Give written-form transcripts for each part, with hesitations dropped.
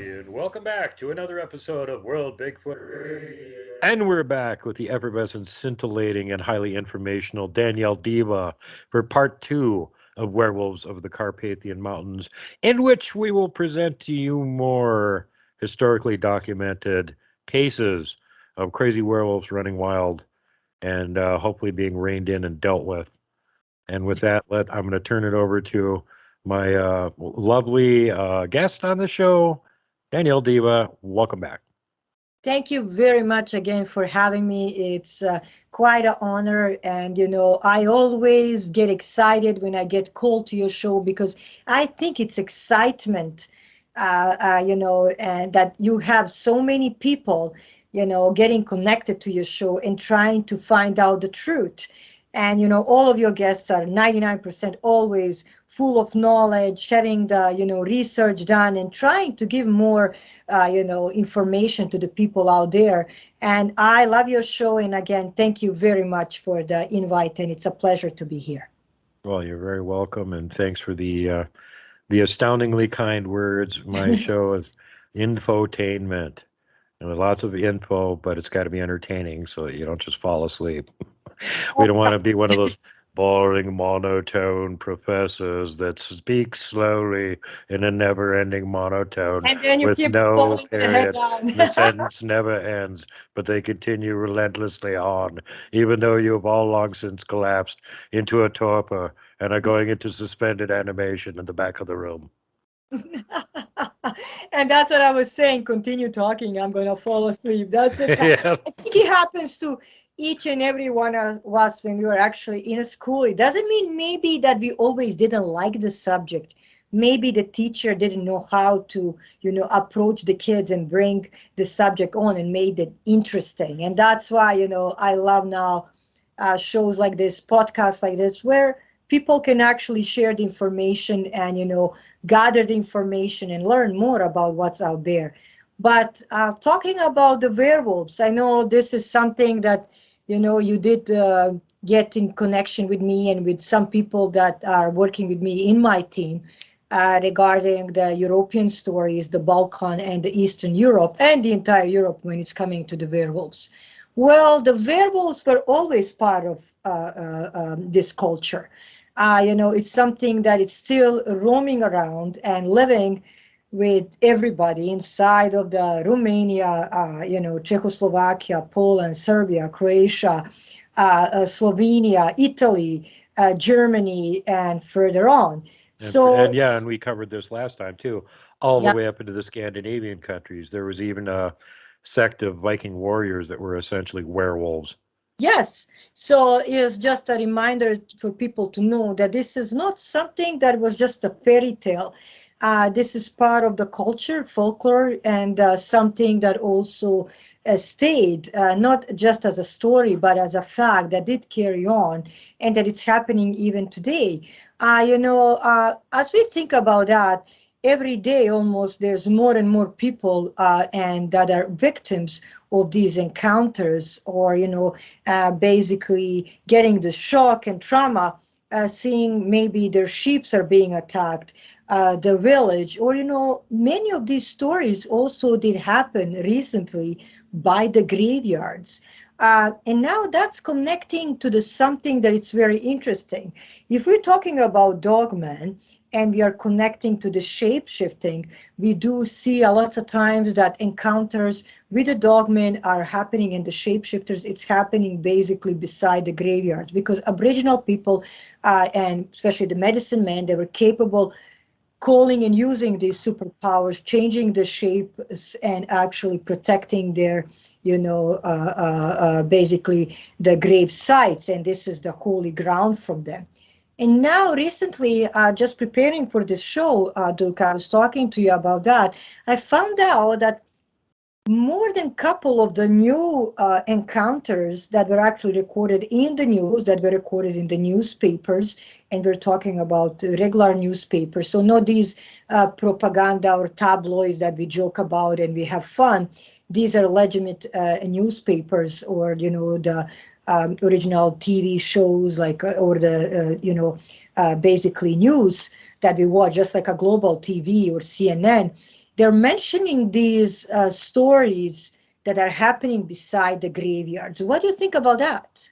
And welcome back to another episode of World Bigfoot Radio. And we're back with the effervescent, scintillating, and highly informational Danielle Diva for part two of Werewolves of the Carpathian Mountains, in which we will present to you more historically documented cases of crazy werewolves running wild and hopefully being reined in and dealt with. And with that, I'm going to turn it over to my lovely guest on the show, Danielle Diva. Welcome back. Thank you very much again for having me. It's quite an honor. And, I always get excited when I get called to your show because I think it's excitement, and that you have so many people, getting connected to your show and trying to find out the truth. And, all of your guests are 99% always full of knowledge, having the, research done and trying to give more, information to the people out there. And I love your show. And again, thank you very much for the invite. And it's a pleasure to be here. Well, you're very welcome, and thanks for the astoundingly kind words. My show is infotainment, and with lots of info, but it's got to be entertaining so that you don't just fall asleep. We don't want to be one of those boring, monotone professors that speak slowly in a never-ending monotone And then you with keep no falling the head period. The down. sentence never ends, but they continue relentlessly on, even though you have all long since collapsed into a torpor and are going into suspended animation in the back of the room. And that's what I was saying. Continue talking. I'm going to fall asleep. That's what's happening. Yeah. I think it happens to each and every one of us when we were actually in a school. It doesn't mean maybe that we always didn't like the subject. Maybe the teacher didn't know how to, approach the kids and bring the subject on and made it interesting. And that's why, I love now shows like this, podcasts like this, where people can actually share the information and gather the information and learn more about what's out there. But talking about the werewolves, I know this is something that you did get in connection with me and with some people that are working with me in my team regarding the European stories, the Balkan and the Eastern Europe and the entire Europe when it's coming to the werewolves. Well, the werewolves were always part of this culture. It's something that is still roaming around and living with everybody inside of the Romania, Czechoslovakia, Poland, Serbia, Croatia, Slovenia, Italy, Germany, and further on. And So, yeah, and we covered this last time too, all the yeah. way up into the Scandinavian countries. There was even a sect of Viking warriors that were essentially werewolves. Yes. So it's just a reminder for people to know that this is not something that was just a fairy tale. This is part of the culture, folklore, and something that also stayed not just as a story, but as a fact that did carry on and that it's happening even today. As we think about that, every day almost there's more and more people and that are victims of these encounters or basically getting the shock and trauma, seeing maybe their sheep are being attacked, the village, or many of these stories also did happen recently by the graveyards. And now that's connecting to the something that is very interesting. If we're talking about dogman and we are connecting to the shape shifting, we do see a lot of times that encounters with the dogmen are happening in the shapeshifters. It's happening basically beside the graveyards because Aboriginal people and especially the medicine men, they were capable calling and using these superpowers, changing the shapes and actually protecting their, basically the grave sites. And this is the holy ground from them. And now recently, just preparing for this show, Duke, I was talking to you about that. I found out that more than couple of the new encounters that were actually recorded in the news, that were recorded in the newspapers, and we're talking about regular newspapers, so not these propaganda or tabloids that we joke about and we have fun. These are legitimate newspapers or the original TV shows like or the basically news that we watch, just like a global TV or CNN. they're mentioning these stories that are happening beside the graveyards. What do you think about that?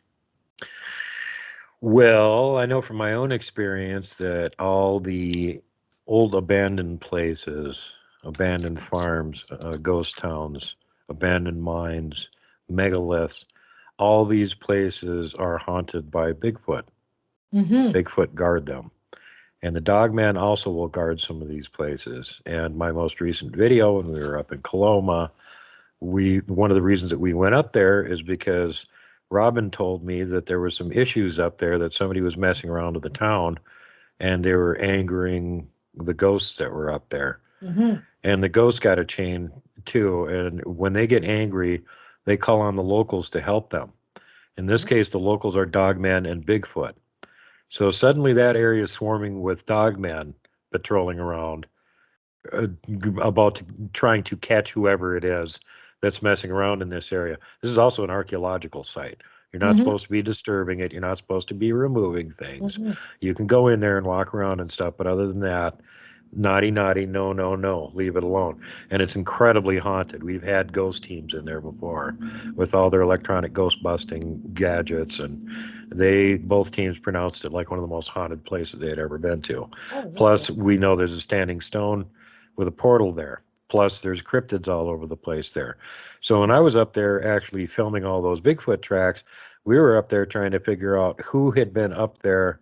Well, I know from my own experience that all the old abandoned places, abandoned farms, ghost towns, abandoned mines, megaliths, all these places are haunted by Bigfoot. Mm-hmm. Bigfoot guard them. And the Dogman also will guard some of these places. And my most recent video, when we were up in Coloma, one of the reasons that we went up there is because Robin told me that there were some issues up there, that somebody was messing around with the town and they were angering the ghosts that were up there. Mm-hmm. And the ghosts got a chain too. And when they get angry, they call on the locals to help them. In this case, the locals are Dogman and Bigfoot. So suddenly that area is swarming with Dogman patrolling around, uh, trying to catch whoever it is that's messing around in this area. This is also an archaeological site. You're not Mm-hmm. supposed to be disturbing it. You're not supposed to be removing things. Mm-hmm. You can go in there and walk around and stuff, but other than that, naughty, naughty, no, no, no, leave it alone. And it's incredibly haunted. We've had ghost teams in there before with all their electronic ghost busting gadgets, and both teams pronounced it like one of the most haunted places they had ever been to. Oh, wow. Plus, we know there's a standing stone with a portal there. Plus, there's cryptids all over the place there. So when I was up there actually filming all those Bigfoot tracks, we were up there trying to figure out who had been up there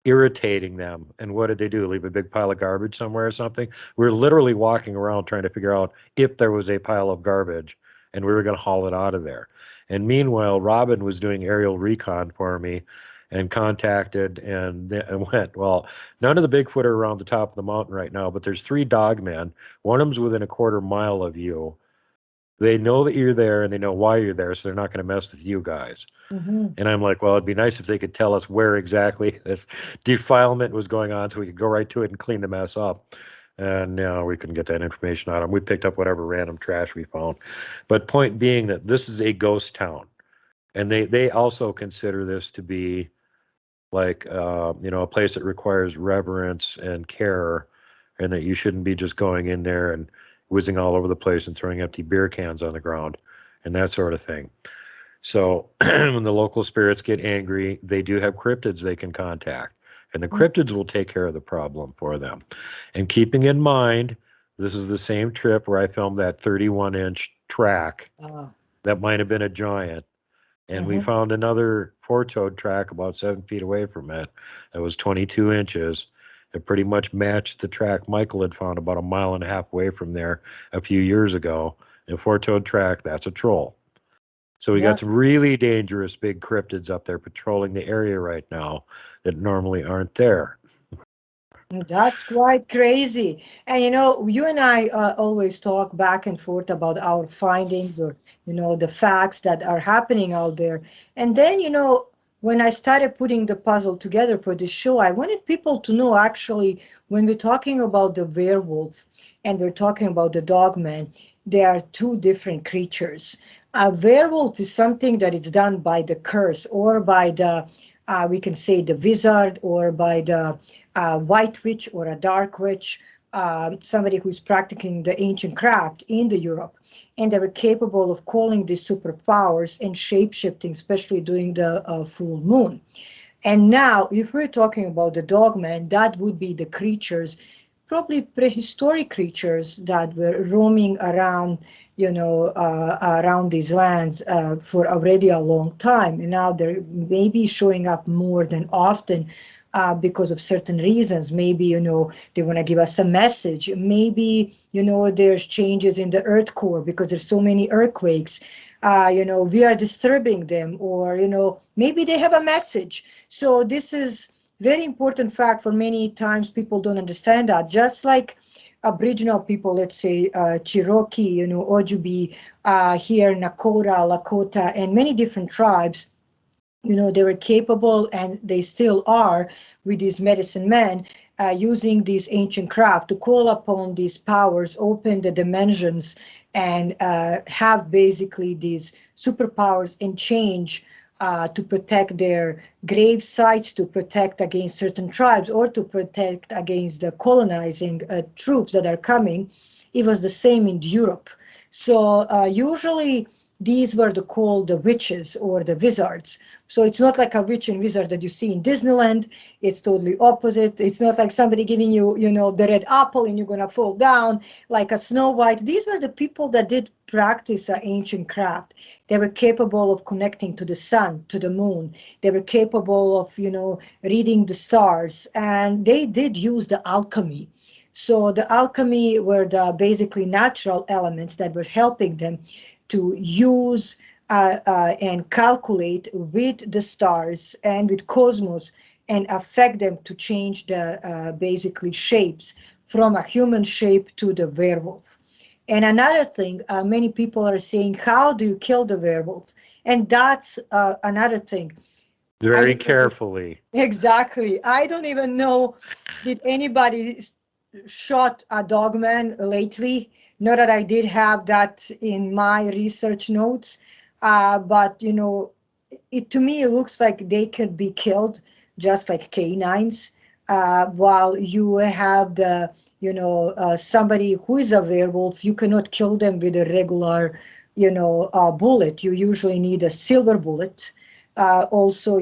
irritating them, and what did they do? Leave a big pile of garbage somewhere or something? We were literally walking around trying to figure out if there was a pile of garbage, and we were going to haul it out of there. And meanwhile, Robin was doing aerial recon for me and contacted and went, well, none of the Bigfoot are around the top of the mountain right now, but there's 3 dogmen. One of them's within a quarter mile of you. They know that you're there and they know why you're there, so they're not going to mess with you guys. Mm-hmm. And I'm like, well, it'd be nice if they could tell us where exactly this defilement was going on so we could go right to it and clean the mess up. And we couldn't get that information out of them. We picked up whatever random trash we found. But point being that this is a ghost town. And they also consider this to be like, a place that requires reverence and care, and that you shouldn't be just going in there and whizzing all over the place and throwing empty beer cans on the ground and that sort of thing. So when the local spirits get angry, they do have cryptids they can contact, and the cryptids will take care of the problem for them. And keeping in mind, this is the same trip where I filmed that 31-inch track that might have been a giant. And we found another 4-toed track about 7 feet away from it that was 22 inches. It pretty much matched the track Michael had found about a mile and a half away from there a few years ago. A 4-toed track, that's a troll. So we got some really dangerous big cryptids up there patrolling the area right now that normally aren't there. That's quite crazy. And you and I always talk back and forth about our findings, or the facts that are happening out there. And then when I started putting the puzzle together for the show, I wanted people to know, actually, when we're talking about the werewolf and we're talking about the dogman, there are 2 different creatures. A werewolf is something that is done by the curse, or by the we can say the wizard, or by the white witch or a dark witch, somebody who's practicing the ancient craft in the Europe. And they were capable of calling these superpowers and shape-shifting, especially during the full moon. And now, if we're talking about the dogman, that would be the creatures, probably prehistoric creatures that were roaming around, around these lands for already a long time. And now they're maybe showing up more than often because of certain reasons. Maybe, they want to give us a message. Maybe, there's changes in the earth core because there's so many earthquakes. We are disturbing them, or, maybe they have a message. So this is very important fact. For many times people don't understand that. Just like Aboriginal people, let's say Cherokee, Ojibwe, here, Nakota, Lakota, and many different tribes, they were capable, and they still are, with these medicine men, using this ancient craft to call upon these powers, open the dimensions, and have basically these superpowers and change to protect their grave sites, to protect against certain tribes, or to protect against the colonizing troops that are coming. It was the same in Europe. So usually these were called the witches or the wizards. So it's not like a witch and wizard that you see in Disneyland. It's totally opposite. It's not like somebody giving you, the red apple and you're going to fall down like a Snow White. These were the people that did practice ancient craft. They were capable of connecting to the sun, to the moon. They were capable of, reading the stars. And they did use the alchemy. So the alchemy were the basically natural elements that were helping them to use and calculate with the stars and with cosmos and affect them to change the basically shapes from a human shape to the werewolf. And another thing, many people are saying, how do you kill the werewolf? And that's another thing. Very carefully. Exactly. I don't even know, did anybody shot a dogman lately? Not that I did have that in my research notes, but to me it looks like they could be killed just like canines, while you have the somebody who is a werewolf. You cannot kill them with a regular bullet. You usually need a silver bullet. Also,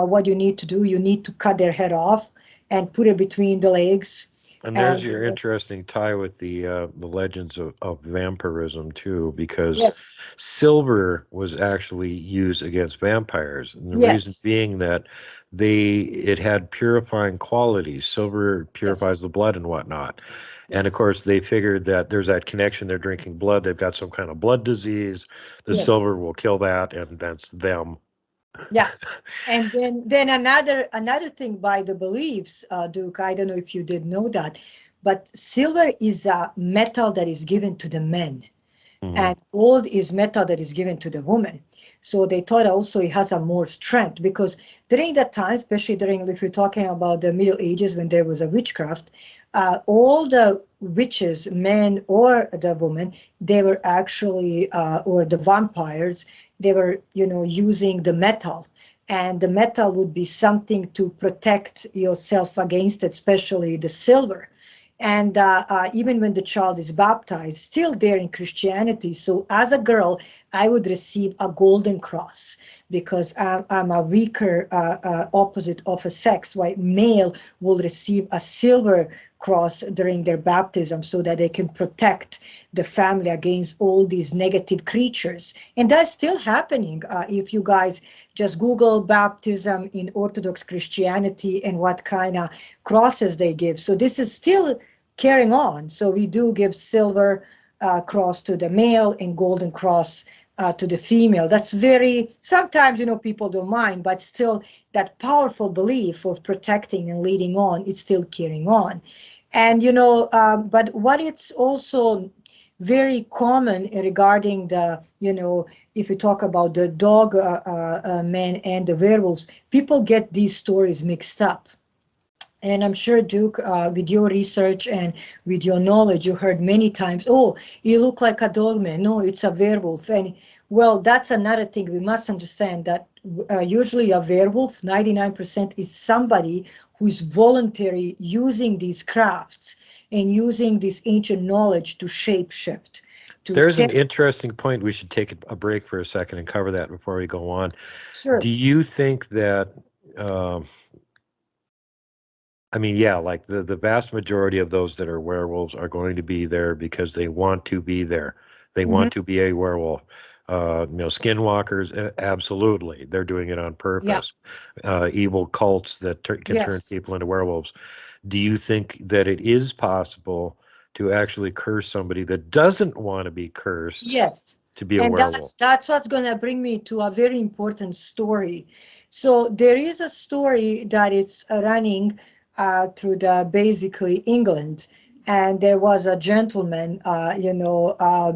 what you need to do, you need to cut their head off and put it between the legs. And there's your interesting tie with the legends of vampirism too, because Yes, silver was actually used against vampires, and the reason yes, being that it had purifying qualities. Silver yes, purifies the blood and whatnot. And of yes, course, they figured that there's that connection. They're drinking blood. They've got some kind of blood disease. The yes. silver will kill that, and that's them. Yeah. And then another thing by the beliefs, Duke, I don't know if you did know that, but silver is a metal that is given to the men. And gold is metal that is given to the woman. So they thought also it has a more strength, because during that time, especially during, if you're talking about the Middle Ages when there was a witchcraft, all the witches, men or the woman, they were actually, or the vampires, they were, using the metal. And the metal would be something to protect yourself against, especially the silver. And even when the child is baptized, still there in Christianity. So as a girl, I would receive a golden cross, because I'm a weaker opposite of a sex. While male will receive a silver cross during their baptism, so that they can protect the family against all these negative creatures. And that's still happening. If you guys just Google baptism in Orthodox Christianity and what kind of crosses they give. So this is still carrying on. So we do give silver cross to the male and golden cross to the female. That's sometimes, people don't mind, but still that powerful belief of protecting and leading on, it's still carrying on. And, but what it's also very common regarding the, if you talk about the dog men and the werewolves, people get these stories mixed up. And I'm sure, Duke, with your research and with your knowledge, you heard many times, oh, you look like a dog man. No, it's a werewolf. And well, that's another thing. We must understand that usually a werewolf, 99%, is somebody who is voluntary using these crafts and using this ancient knowledge to shapeshift. There's an interesting point. We should take a break for a second and cover that before we go on. Sure. Do you think that I mean, yeah, like the vast majority of those that are werewolves are going to be there because they want to be there. They want to be a werewolf. Skinwalkers, absolutely. They're doing it on purpose. Evil cults that can turn people into werewolves. Do you think that it is possible to actually curse somebody that doesn't want to be cursed? Yes. To be a werewolf. That's what's going to bring me to a very important story. So there is a story that is running through the basically England, and there was a gentleman,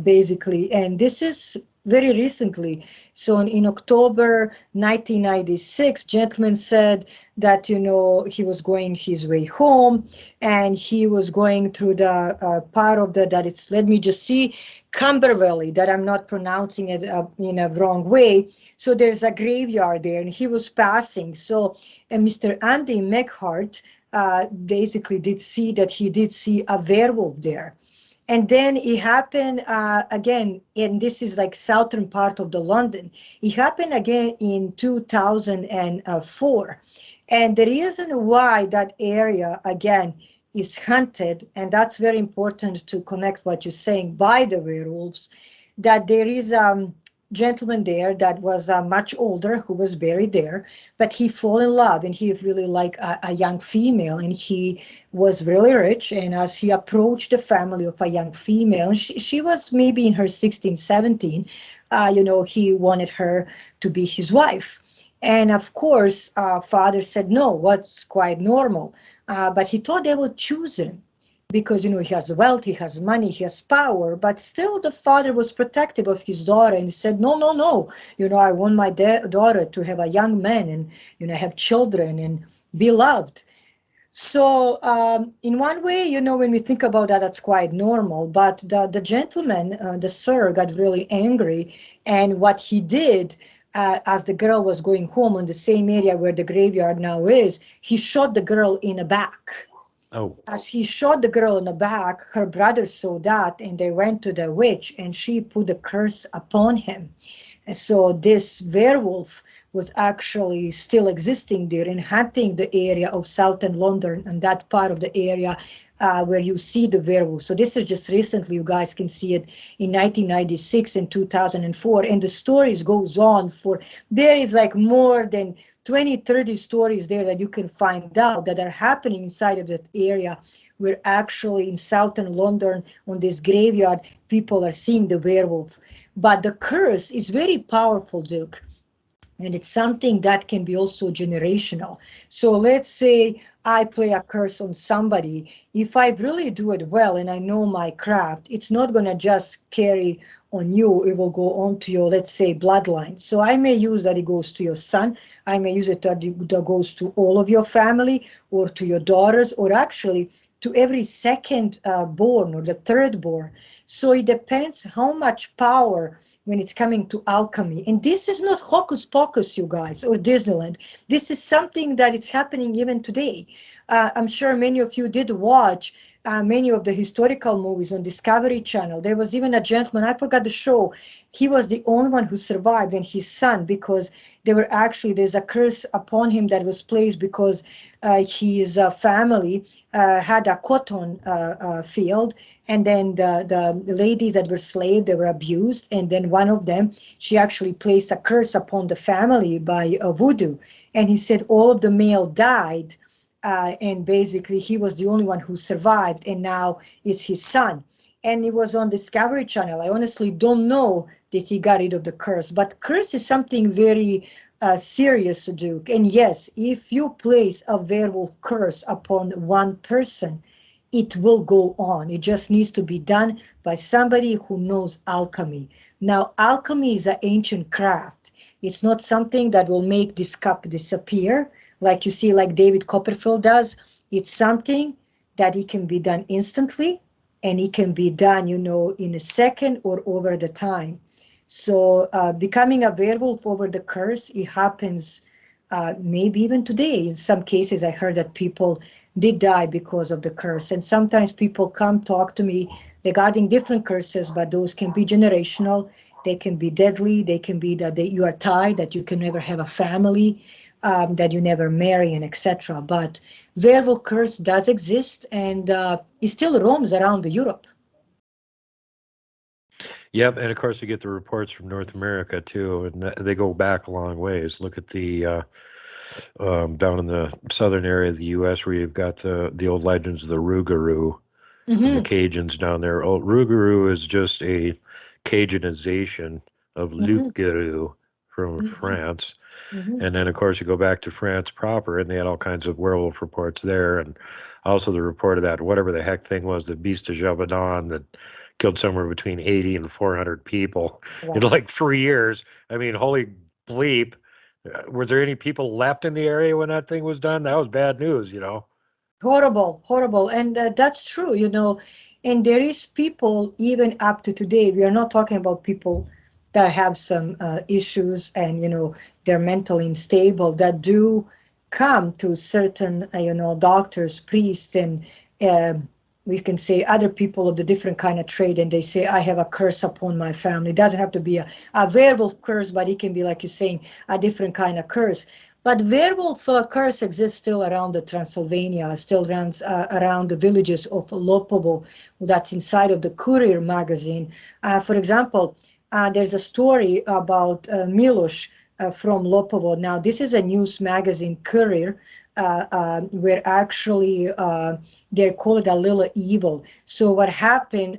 basically, and this is very recently. So in October 1996, gentleman said that he was going his way home, and he was going through the part of that it's, let me just see, Camberwell, that I'm not pronouncing it in a wrong way. So there's a graveyard there, and he was passing. So Mr. Andy Meghart basically did see that he did see a werewolf there. And then it happened again, and this is like southern part of the London. It happened again in 2004. And the reason why that area again is hunted, and that's very important to connect what you're saying by the werewolves, that there is gentleman there that was much older who was buried there, but he fell in love and he really liked a young female, and he was really rich. And as he approached the family of a young female, and she was maybe in her 16, 17, he wanted her to be his wife. And of course, father said no, what's quite normal. But he thought they would choose him because he has wealth, he has money, he has power. But still the father was protective of his daughter and he said, no, no, no, I want my daughter to have a young man and have children and be loved. So in one way, when we think about that, that's quite normal. But the gentleman, the sir, got really angry. And what he did, as the girl was going home on the same area where the graveyard now is, he shot the girl in the back. Oh. As he shot the girl in the back, her brother saw that and they went to the witch and she put a curse upon him. And so this werewolf was actually still existing there and hunting the area of southern London and that part of the area where you see the werewolf. So this is just recently, you guys can see it in 1996 and 2004. And the stories goes on there is like more than 20, 30 stories there that you can find out that are happening inside of that area where actually in southern London on this graveyard, people are seeing the werewolf. But the curse is very powerful, Duke. And it's something that can be also generational. So let's say I play a curse on somebody. If I really do it well and I know my craft, it's not going to just carry on you. It will go on to your, let's say, bloodline. So I may use that it goes to your son. I may use it that it goes to all of your family or to your daughters or actually to every second born or the third born. So it depends how much power when it's coming to alchemy. And this is not hocus pocus, you guys, or Disneyland. This is something that is happening even today. I'm sure many of you did watch many of the historical movies on Discovery Channel. There was even a gentleman, I forgot the show, he was the only one who survived, and his son, because there's a curse upon him that was placed because his family had a cotton field, and then the ladies that were slaves, they were abused, and then one of them, she actually placed a curse upon the family by voodoo, and he said all of the male died, and basically he was the only one who survived, and now it's his son. And it was on Discovery Channel. I honestly don't know that he got rid of the curse, but curse is something very serious, Duke. And yes, if you place a werewolf curse upon one person, it will go on. It just needs to be done by somebody who knows alchemy. Now, alchemy is an ancient craft. It's not something that will make this cup disappear, like you see, like David Copperfield does. It's something that it can be done instantly, and it can be done, in a second or over the time. So becoming a werewolf over the curse, it happens maybe even today. In some cases, I heard that people did die because of the curse. And sometimes people come talk to me regarding different curses, but those can be generational. They can be deadly. They can be that you are tied, that you can never have a family, that you never marry, and etc. But werewolf curse does exist, and it still roams around Europe. Yep, and of course you get the reports from North America too, and they go back a long ways. Look at the down in the southern area of the U.S. where you've got the old legends of the Rougarou and the Cajuns down there. Oh, Rougarou is just a Cajunization of Loup-garou from France. And then, of course, you go back to France proper, and they had all kinds of werewolf reports there. And also the report of that, whatever the heck thing was, the Beast of Gévaudan that killed somewhere between 80 and 400 people in like 3 years. I mean, holy bleep. Was there any people left in the area when that thing was done? That was bad news, Horrible, horrible. And that's true, and there is people even up to today. We are not talking about people that have some issues and, they're mentally unstable, that do come to certain, doctors, priests, and we can say other people of the different kind of trade, and they say, I have a curse upon my family. It doesn't have to be a werewolf curse, but it can be, like you're saying, a different kind of curse. But werewolf curse exists still around the Transylvania, still runs around the villages of Lopovo, that's inside of the Courier magazine. For example, there's a story about Miloš from Lopovo. Now, this is a news magazine, Courier, where actually they're called a little evil. So what happened,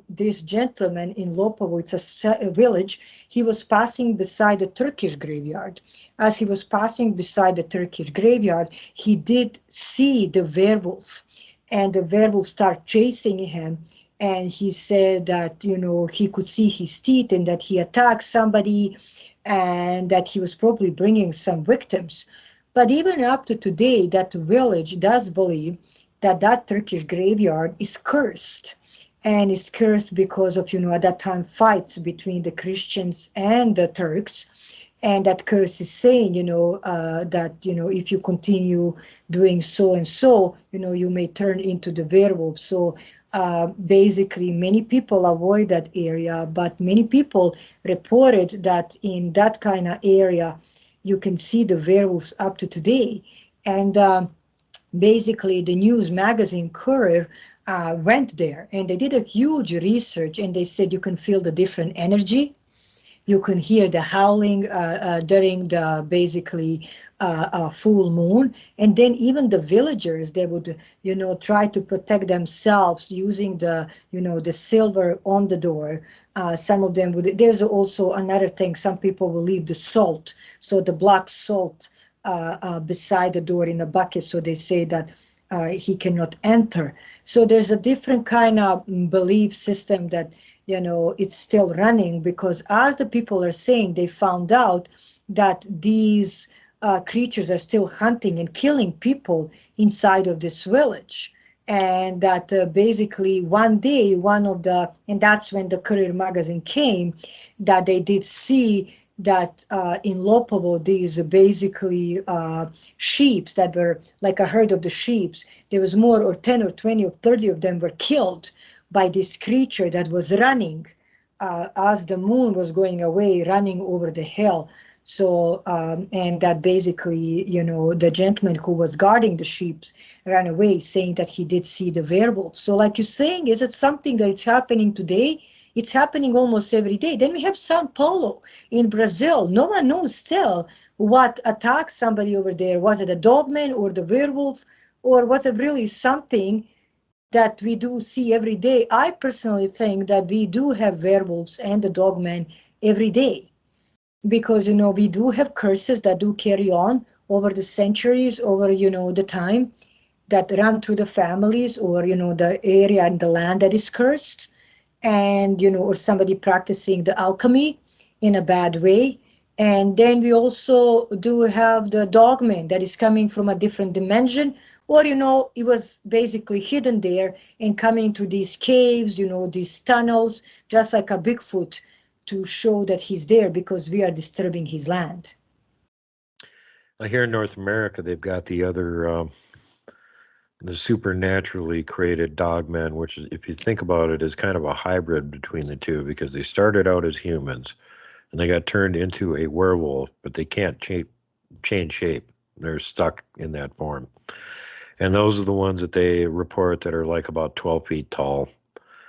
this gentleman in Lopovo, it's a village, he was passing beside the Turkish graveyard. As he was passing beside the Turkish graveyard, he did see the werewolf, and the werewolf started chasing him. And he said that, he could see his teeth and that he attacked somebody and that he was probably bringing some victims. But even up to today, that village does believe that that Turkish graveyard is cursed. And it's cursed because of, at that time, fights between the Christians and the Turks. And that curse is saying, that, if you continue doing so and so, you may turn into the werewolf. So basically, many people avoid that area, but many people reported that in that kind of area, you can see the werewolves up to today. And basically, the news magazine Courier went there, and they did a huge research, and they said you can feel the different energy. You can hear the howling during the basically full moon. And then even the villagers, they would, try to protect themselves using the silver on the door. Some of them would, there's also another thing, some people will leave the salt, so the black salt beside the door in a bucket, so they say that he cannot enter. So there's a different kind of belief system that, it's still running, because as the people are saying, they found out that these creatures are still hunting and killing people inside of this village. And that basically one day, and that's when the Courier magazine came, that they did see that in Lopovo, these basically sheeps that were like a herd of the sheeps, there was more, or 10 or 20 or 30 of them were killed by this creature that was running as the moon was going away, running over the hill. So, and that basically, the gentleman who was guarding the sheep ran away, saying that he did see the werewolf. So like you're saying, is it something that's happening today? It's happening almost every day. Then we have Sao Paulo in Brazil. No one knows still what attacked somebody over there. Was it a dogman or the werewolf, or was it really something that we do see every day? I personally think that we do have werewolves and the dogmen every day, because we do have curses that do carry on over the centuries, over the time, that run through the families, or the area and the land that is cursed, and or somebody practicing the alchemy in a bad way. And then we also do have the dogman that is coming from a different dimension, or it was basically hidden there and coming to these caves, these tunnels, just like a Bigfoot, to show that he's there because we are disturbing his land. Here in North America, they've got the other, the supernaturally created dogmen, which is, if you think about it, is kind of a hybrid between the two, because they started out as humans and they got turned into a werewolf, but they can't change shape. They're stuck in that form. And those are the ones that they report that are like about 12 feet tall.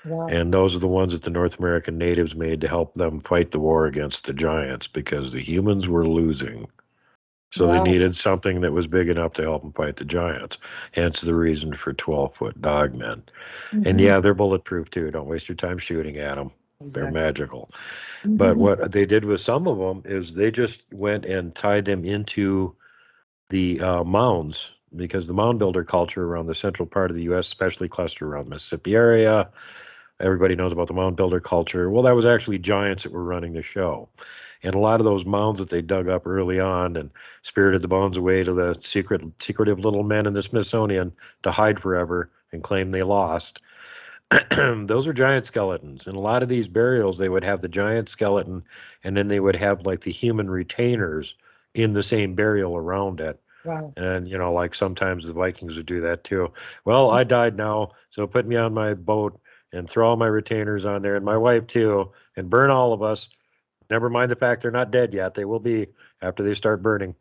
Wow. And those are the ones that the North American natives made to help them fight the war against the giants, because the humans were losing. So Wow. they needed something that was big enough to help them fight the giants. Hence the reason for 12-foot dogmen. And yeah, they're bulletproof too. Don't waste your time shooting at them. They're magical. But what they did with some of them is they just went and tied them into the mounds, because the mound builder culture around the central part of the U.S., especially clustered around the Mississippi area, everybody knows about the mound builder culture. Well, that was actually giants that were running the show. And a lot of those mounds that they dug up early on and spirited the bones away to the secretive little men in the Smithsonian to hide forever and claim they lost, those are giant skeletons. And a lot of these burials, they would have the giant skeleton, and then they would have like the human retainers in the same burial around it, Wow. And, like sometimes the Vikings would do that too. Well, I died now, so put me on my boat and throw all my retainers on there and my wife too, and burn all of us. Never mind the fact they're not dead yet. They will be after they start burning.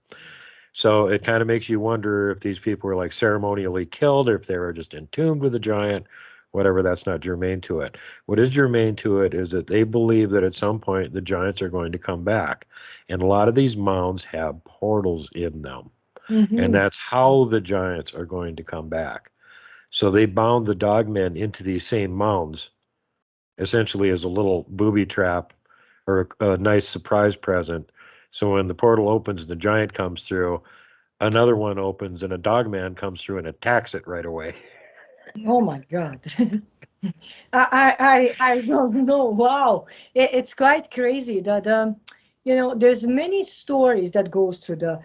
So it kind of makes you wonder if these people were like ceremonially killed or if they were just entombed with a giant, whatever. That's not germane to it. What is germane to it is that they believe that at some point the giants are going to come back. And a lot of these mounds have portals in them. And Mm-hmm. that's how the giants are going to come back. So they bound the dogmen into these same mounds, essentially as a little booby trap or a nice surprise present. So when the portal opens, the giant comes through, another one opens, and a dogman comes through and attacks it right away. Oh my God. I don't know. Wow. It's quite crazy that, there's many stories that goes through the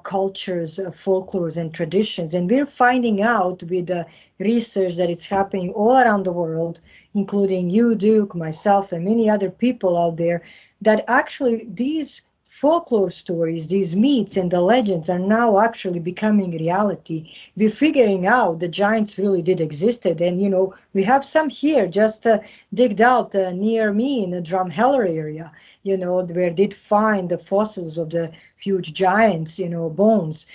cultures, folklores and traditions. And we're finding out with the research that it's happening all around the world, including you, Duke, myself, and many other people out there, that actually these folklore stories, these myths and the legends are now actually becoming reality. We're figuring out the giants really did existed, and we have some here just digged out near me in the Drumheller area. Where did find the fossils of the huge giants, bones.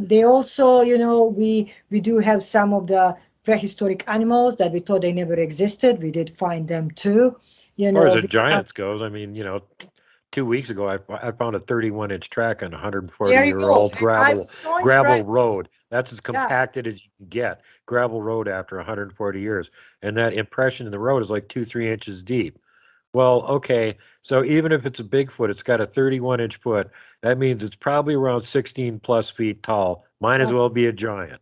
They also, we do have some of the prehistoric animals that we thought they never existed. We did find them too. As far as the We found giants goes, I mean, 2 weeks ago, I found a 31-inch track on a there you go. 140-year-old And I was so gravel impressed. road. That's as Yeah. compacted as you can get. Gravel road after 140 years, and that impression in the road is like 2-3 inches deep. Well, okay, so even if it's a Bigfoot, it's got a 31-inch foot. That means it's probably around 16 plus feet tall. Might as Oh, well be a giant.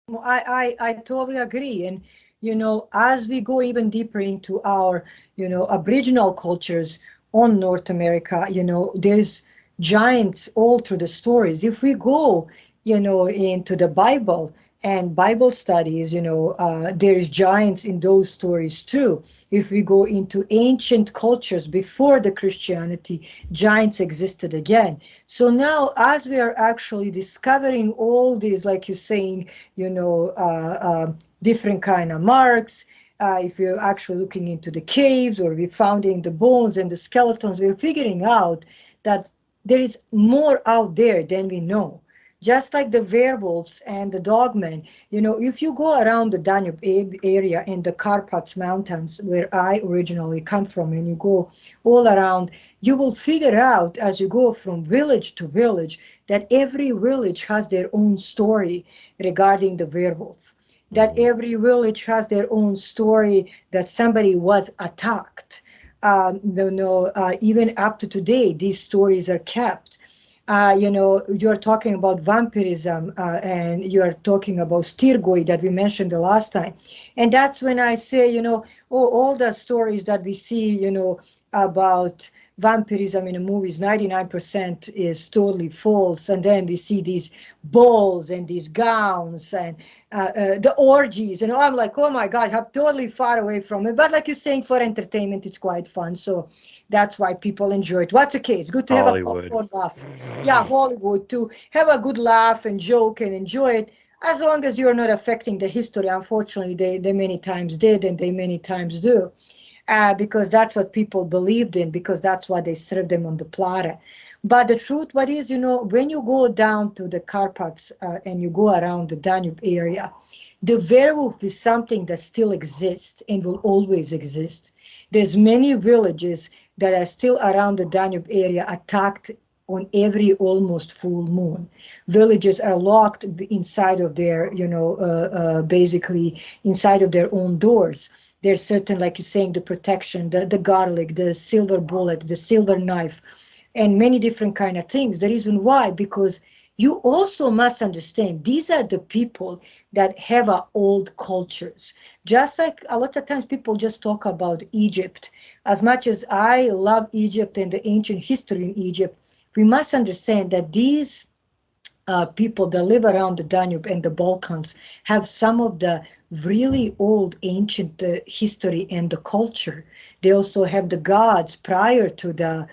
well, I totally agree. And, as we go even deeper into our, Aboriginal cultures on North America, there's giants all through the stories. If we go, into the Bible and Bible studies, there's giants in those stories too. If we go into ancient cultures before the Christianity, giants existed again. So now, as we are actually discovering all these, like you're saying, different kind of marks. If you're actually looking into the caves or we're finding the bones and the skeletons, we're figuring out that there is more out there than we know. Just like the werewolves and the dogmen, if you go around the Danube area in the Carpathian Mountains, where I originally come from, and you go all around, you will figure out as you go from village to village that every village has their own story regarding the werewolf, that Mhm. every village has their own story that somebody was attacked. Even up to today, these stories are kept. You're talking about vampirism, and you're talking about stirgoi that we mentioned the last time. And that's when I say, all the stories that we see, about vampirism in the movies, 99% is totally false. And then we see these balls and these gowns and the orgies. I'm like, oh my God, I'm totally far away from it. But like you're saying, for entertainment, it's quite fun. So that's why people enjoy it. What's okay? It's good to have a Hollywood. popcorn laugh. Yeah, Hollywood, to have a good laugh and joke and enjoy it, as long as you're not affecting the history. Unfortunately, they many times did, and they many times do, because that's what people believed in, because that's why they served them on the platter. But the truth, what is, when you go down to the Carpats, and you go around the Danube area, the werewolf is something that still exists and will always exist. There's many villages that are still around the Danube area attacked on every almost full moon. Villages are locked inside of their, basically inside of their own doors. There's certain, like you're saying, the protection, the garlic, the silver bullet, the silver knife, and many different kind of things. The reason why, because you also must understand these are the people that have old cultures. Just like a lot of times people just talk about Egypt. As much as I love Egypt and the ancient history in Egypt, we must understand that these people that live around the Danube and the Balkans have some of the really old ancient history and the culture. They also have the gods prior to the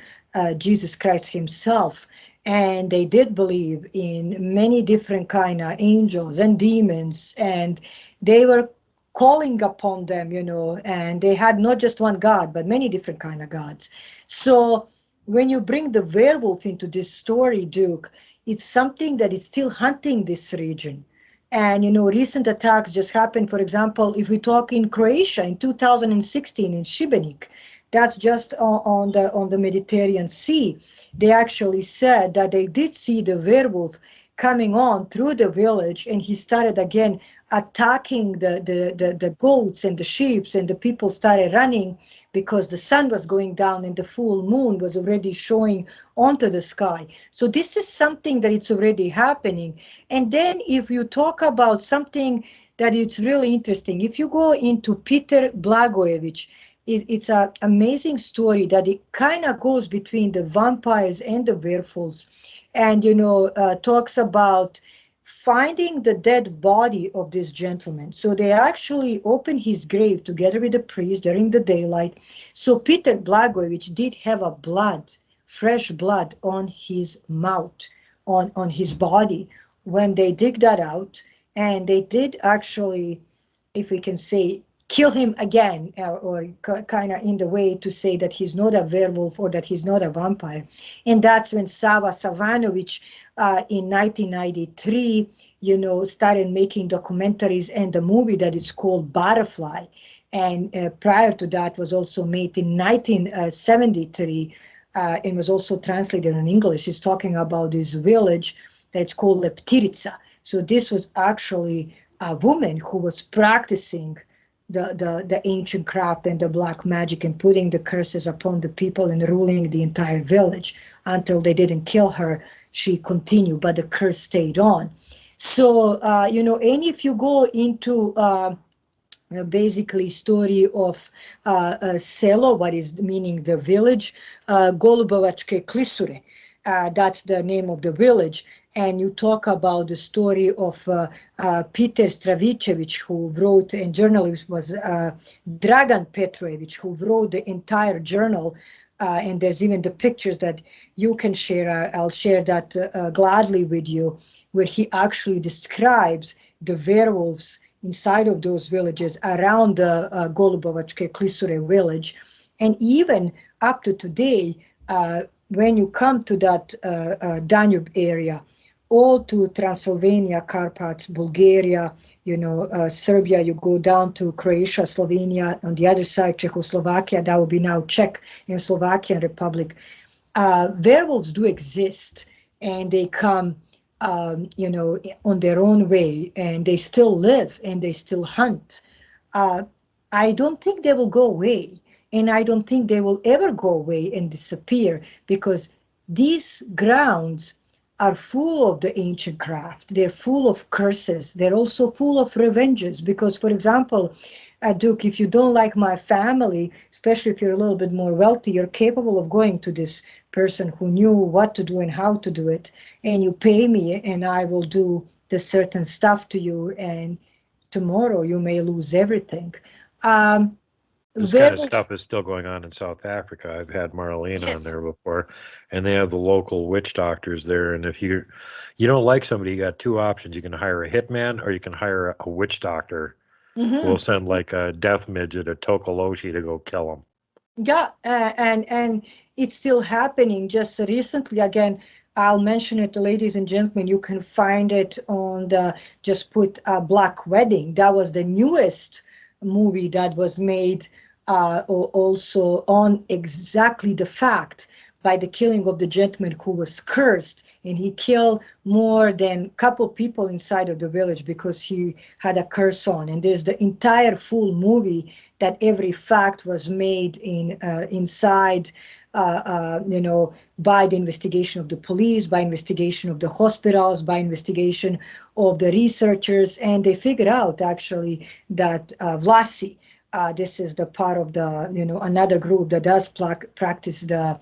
Jesus Christ himself. and they did believe in many different kind of angels and demons, and they were calling upon them, and they had not just one god but many different kind of gods. So when you bring the werewolf into this story, Duke, it's something that is still hunting this region. And recent attacks just happened. For example, if we talk in Croatia in 2016 in Šibenik, that's just on the Mediterranean Sea. They actually said that they did see the werewolf coming on through the village, and he started again attacking the goats and the sheep, and the people started running because the sun was going down and the full moon was already showing onto the sky. So this is something that it's already happening. And then if you talk about something that it's really interesting, if you go into Peter Blagojevich, it's an amazing story that it kind of goes between the vampires and the werewolves, and talks about finding the dead body of this gentleman. So they actually opened his grave together with the priest during the daylight. So Peter Blagojevich did have a fresh blood on his mouth, on his body when they dig that out. And they did actually, if we can say, kill him again, or kind of in the way to say that he's not a werewolf or that he's not a vampire. And that's when Sava Savanovic in 1993, started making documentaries, and the movie that is called Butterfly. And prior to that was also made in 1973, and was also translated in English. It's talking about this village that's called Leptirica. So this was actually a woman who was practicing the ancient craft and the black magic, and putting the curses upon the people and ruling the entire village until they didn't kill her. She continued, but the curse stayed on. So, and if you go into basically story of selo, what is meaning the village, Golubovačke Klisure, that's the name of the village. And you talk about the story of Peter Stravicevic, who wrote, and journalist was Dragan Petrovic, who wrote the entire journal. And there's even the pictures that you can share. I'll share that gladly with you, where he actually describes the werewolves inside of those villages around the Golubovačke Klisure village. And even up to today, when you come to that Danube area, all to Transylvania, Carpats, Bulgaria, Serbia, you go down to Croatia, Slovenia, on the other side, Czechoslovakia, that would be now Czech and Slovakian Republic. Werewolves do exist, and they come, on their own way, and they still live and they still hunt. I don't think they will go away, and I don't think they will ever go away and disappear, because these grounds are full of the ancient craft. They're full of curses. They're also full of revenges, because, for example, Duke, if you don't like my family, especially if you're a little bit more wealthy, you're capable of going to this person who knew what to do and how to do it, and you pay me and I will do the certain stuff to you, and tomorrow you may lose everything. This kind of stuff is still going on in South Africa. I've had Marlene on there before, and they have the local witch doctors there. And if you don't like somebody, you got two options. You can hire a hitman, or you can hire a witch doctor. We'll send like a death midget, a Tokoloshi, to go kill them. Yeah, and it's still happening. Just recently, again, I'll mention it, ladies and gentlemen. You can find it on just put Black Wedding. That was the newest movie that was made also on exactly the fact by the killing of the gentleman who was cursed, and he killed more than a couple people inside of the village because he had a curse on. And there's the entire full movie that every fact was made inside, by the investigation of the police, by investigation of the hospitals, by investigation of the researchers, and they figured out actually that Vlasi, this is the part of the, another group that does practice the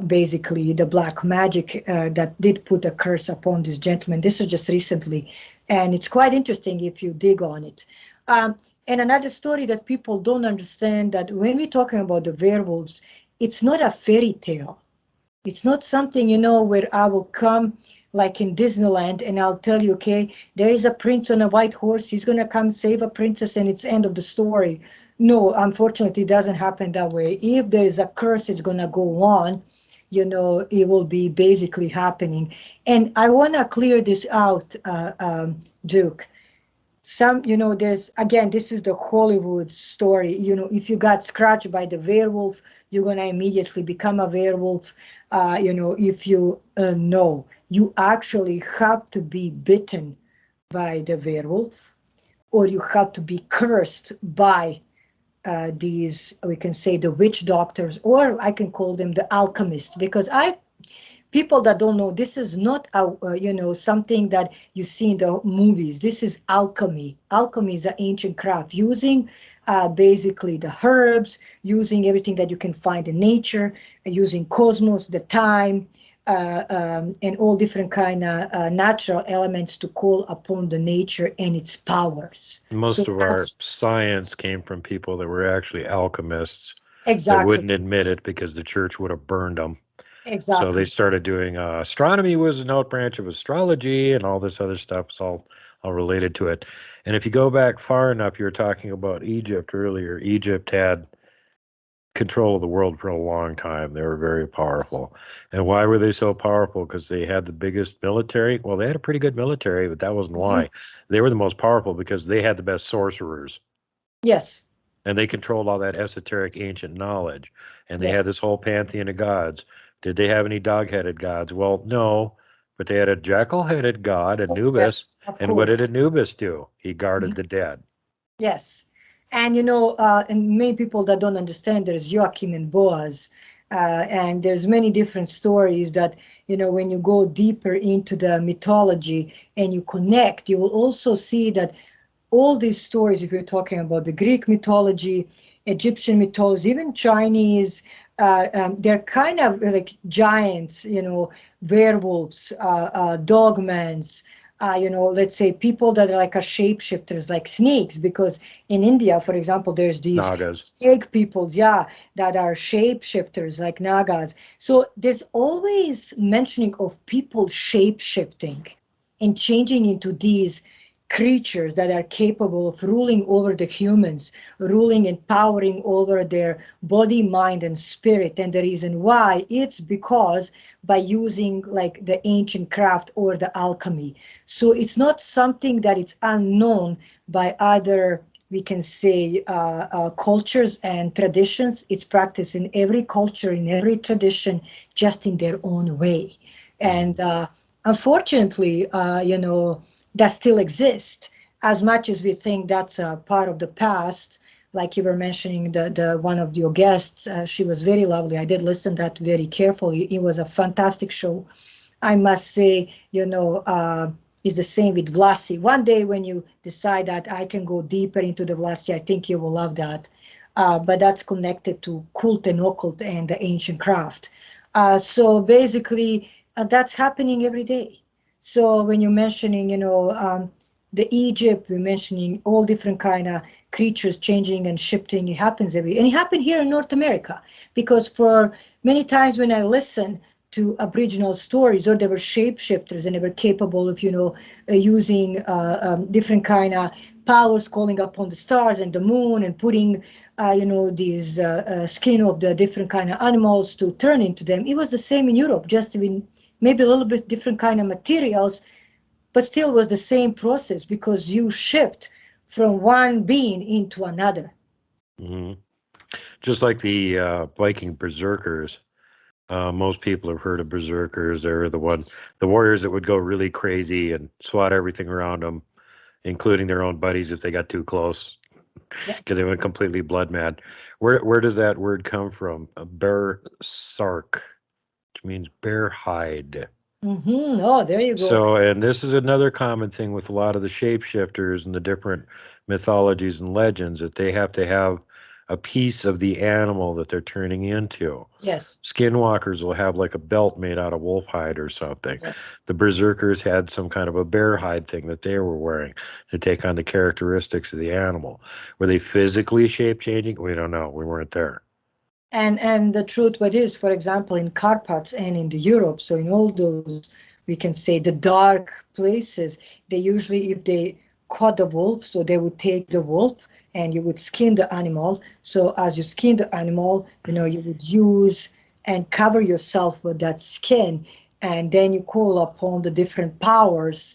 basically the black magic that did put a curse upon this gentleman. This is just recently, and it's quite interesting if you dig on it. And another story that people don't understand, that when we're talking about the werewolves, it's not a fairy tale. It's not something, where I will come like in Disneyland and I'll tell you, okay, there is a prince on a white horse. He's going to come save a princess and it's end of the story. No, unfortunately, it doesn't happen that way. If there is a curse, it's going to go on, it will be basically happening. And I want to clear this out, Duke. There's, again, this is the Hollywood story. If you got scratched by the werewolf, you're going to immediately become a werewolf. If you know, you actually have to be bitten by the werewolf, or you have to be cursed by these, we can say, the witch doctors, or I can call them the alchemists, because people that don't know, this is not something that you see in the movies. This is alchemy. Alchemy is an ancient craft, using basically the herbs, using everything that you can find in nature, using cosmos, the time, and all different kind of natural elements to call upon the nature and its powers. Most So of our science came from people that were actually alchemists that exactly, wouldn't admit it because the church would have burned them. So they exactly. started doing astronomy was an out branch of astrology, and all this other stuff is all related to it. And if you go back far enough, you were talking about Egypt earlier. Egypt had control of the world for a long time. They were very powerful. And why were they so powerful? Because they had the biggest military. Well, they had a pretty good military, but that wasn't Mhm. why. They were the most powerful because they had the best sorcerers. Yes, And they yes, controlled all that esoteric ancient knowledge. And they had yes, this whole pantheon of gods. Did they have any dog-headed gods? Well, no, but they had a jackal-headed god, oh, Anubis. yes, of And what did course. Anubis do? He guarded Mhm. the dead. Yes. And and many people that don't understand, there's Joachim and Boaz, and there's many different stories that, when you go deeper into the mythology and you connect, you will also see that all these stories, if you're talking about the Greek mythology, Egyptian mythology, even Chinese, they're kind of like giants, werewolves, dogmans, let's say people that are like a shapeshifters, like snakes, because in India, for example, there's these Nagas. snake peoples, yeah, that are shapeshifters, like Nagas. So there's always mentioning of people shapeshifting and changing into these creatures that are capable of ruling over the humans, ruling and powering over their body, mind, and spirit. And the reason why, it's because by using like the ancient craft or the alchemy. So it's not something that it's unknown by other, we can say, cultures and traditions. It's practiced in every culture, in every tradition, just in their own way. Mhm. And unfortunately, that still exist. As much as we think that's a part of the past, like you were mentioning, the one of your guests, she was very lovely. I did listen that very carefully. It was a fantastic show. I must say, is the same with Vlasi. One day when you decide that I can go deeper into the Vlasi, I think you will love that. But that's connected to cult and occult and the ancient craft. So basically, that's happening every day. So when you're mentioning, the Egypt, we're mentioning all different kind of creatures changing and shifting. It happens and it happened here in North America, because for many times when I listen to Aboriginal stories, or they were shapeshifters and they were capable of, using different kind of powers, calling upon the stars and the moon and putting, these skin of the different kind of animals to turn into them. It was the same in Europe, just in maybe a little bit different kind of materials, but still was the same process, because you shift from one being into another. Mhm. Just like the Viking berserkers. Most people have heard of berserkers. They're Yes. the warriors that would go really crazy and swat everything around them, including their own buddies if they got too close, Yeah. because they went completely blood mad. Where does that word come from? A berserk, which means bear hide. Oh, there you go. So, and this is another common thing with a lot of the shapeshifters and the different mythologies and legends, that they have to have a piece of the animal that they're turning into. Yes. Skinwalkers will have like a belt made out of wolf hide or something. Yes. The berserkers had some kind of a bear hide thing that they were wearing to take on the characteristics of the animal. Were they physically shape changing? We don't know. We weren't there. And the truth what is, for example, in Carpats and in the Europe, so in all those, we can say the dark places, they usually, if they caught the wolf, so they would take the wolf and you would skin the animal. So as you skin the animal, you would use and cover yourself with that skin, and then you call upon the different powers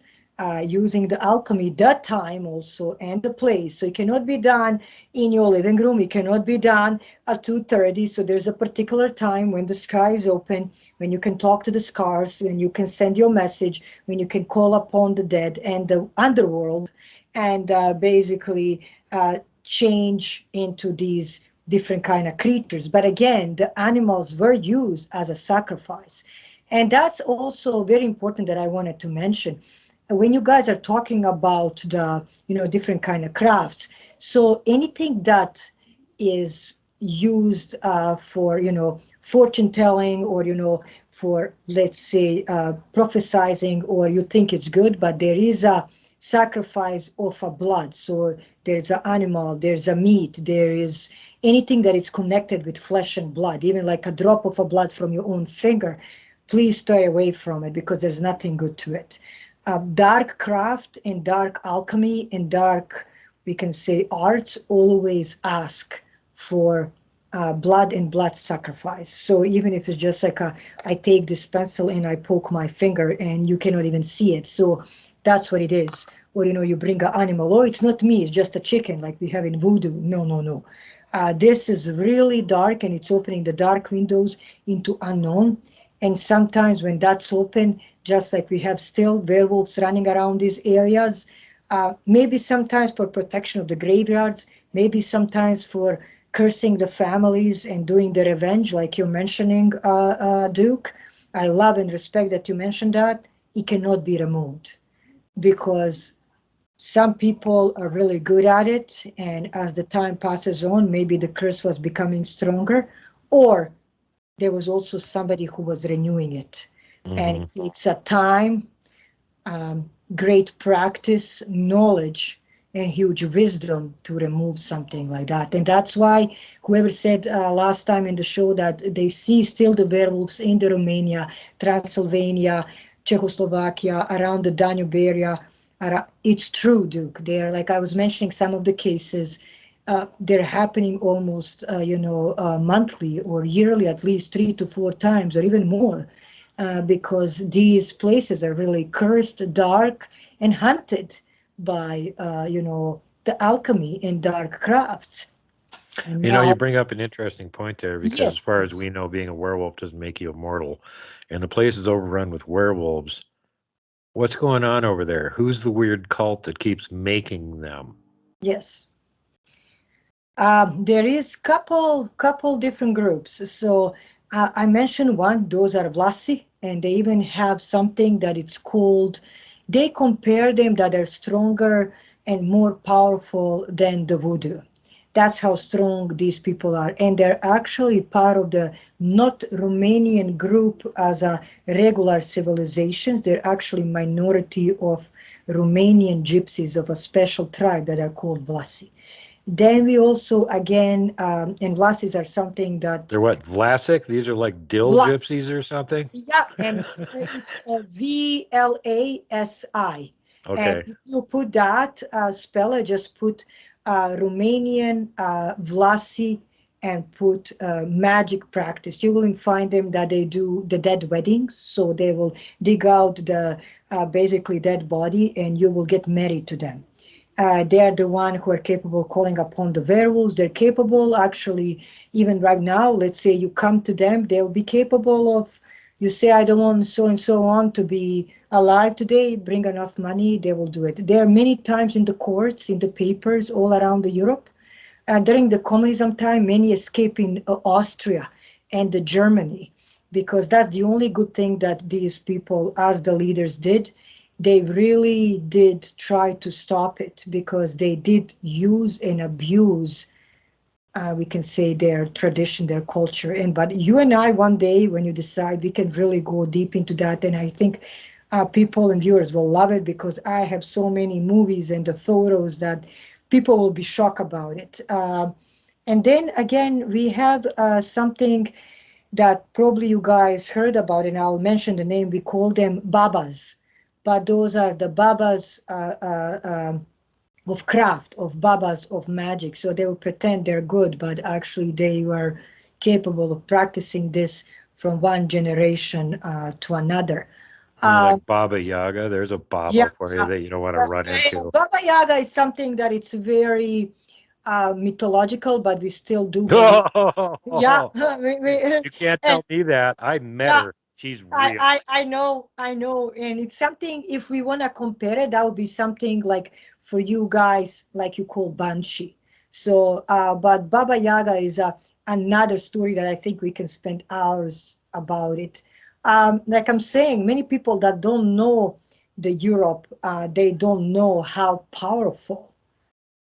using the alchemy that time also and the place. So it cannot be done in your living room. It cannot be done at 2:30. So there's a particular time when the sky is open, when you can talk to the scars, when you can send your message, when you can call upon the dead and the underworld, and basically change into these different kind of creatures. But again, the animals were used as a sacrifice. And that's also very important that I wanted to mention when you guys are talking about the different kind of crafts. So anything that is used for fortune telling, or for, let's say, prophesizing, or you think it's good, but there is a sacrifice of a blood. So there's an animal, there's a meat, there is anything that is connected with flesh and blood, even like a drop of a blood from your own finger. Please stay away from it, because there's nothing good to it. Dark craft and dark alchemy and dark, we can say, arts always ask for blood and blood sacrifice. So even if it's just like I take this pencil and I poke my finger and you cannot even see it. So that's what it is. Or, you bring an animal. Oh, it's not me, it's just a chicken like we have in voodoo. No, no, no. This is really dark, and it's opening the dark windows into unknown. And sometimes when that's open, just like we have still werewolves running around these areas, maybe sometimes for protection of the graveyards, maybe sometimes for cursing the families and doing the revenge, like you're mentioning, Duke. I love and respect that you mentioned that. It cannot be removed, because some people are really good at it, and as the time passes on, maybe the curse was becoming stronger, or there was also somebody who was renewing it. And it takes a time, great practice, knowledge, and huge wisdom to remove something like that. And that's why whoever said last time in the show that they see still the werewolves in the Romania, Transylvania, Czechoslovakia, around the Danube area, it's true, Duke. They're, like I was mentioning, some of the cases, they're happening almost, monthly or yearly, at least 3 to 4 times or even more, because these places are really cursed, dark, and hunted by, the alchemy and dark crafts. And You now, bring up an interesting point there, because as yes, far as please. we know, being a werewolf doesn't make you immortal, and the place is overrun with werewolves. What's going on over there? Who's the weird cult that keeps making them? Yes. There is couple different groups. So I mentioned one. Those are Vlasi, and they even have something that it's called. They compare them that they're stronger and more powerful than the voodoo. That's how strong these people are, and they're actually part of the not Romanian group as a regular civilizations. They're actually minority of Romanian gypsies of a special tribe that are called Vlasi. Then we also, again, and Vlasis are something that They're what, Vlasic? These are like dill Vlas, gypsies or something? yeah, and it's Vlasi. And Okay. if you put that spell, just put Romanian Vlasi and put magic practice. You will find them that they do the dead weddings. So they will dig out the basically dead body, and you will get married to them. They are the one who are capable of calling upon the werewolves. They're capable, actually, even right now, let's say you come to them, they'll be capable of, you say, I don't want so and so on to be alive today, bring enough money, they will do it. There are many times in the courts, in the papers, all around the Europe. During the communism time, many escaped in Austria and Germany, because that's the only good thing that these people, as the leaders, did. They really did try to stop it, because they did use and abuse, we can say, their tradition, their culture. And but you and I, one day, when you decide, we can really go deep into that. And I think people and viewers will love it, because I have so many movies and the photos that people will be shocked about it. And then again, we have something that probably you guys heard about, and I'll mention the name. We call them babas, but those are the babas of craft, of babas of magic. So they will pretend they're good, but actually they were capable of practicing this from one generation to another. You mean Um, like Baba Yaga? There's a yeah, Baba for you that you don't want to run into. Baba Yaga is something that it's very mythological, but we still do believe. Yeah, You can't and tell me that. I met yeah, her. She's real. I know, and it's something. If we want to compare it, that would be something like for you guys, like you call banshee. So, but Baba Yaga is another story that I think we can spend hours about it. Like I'm saying, many people that don't know the Europe, they don't know how powerful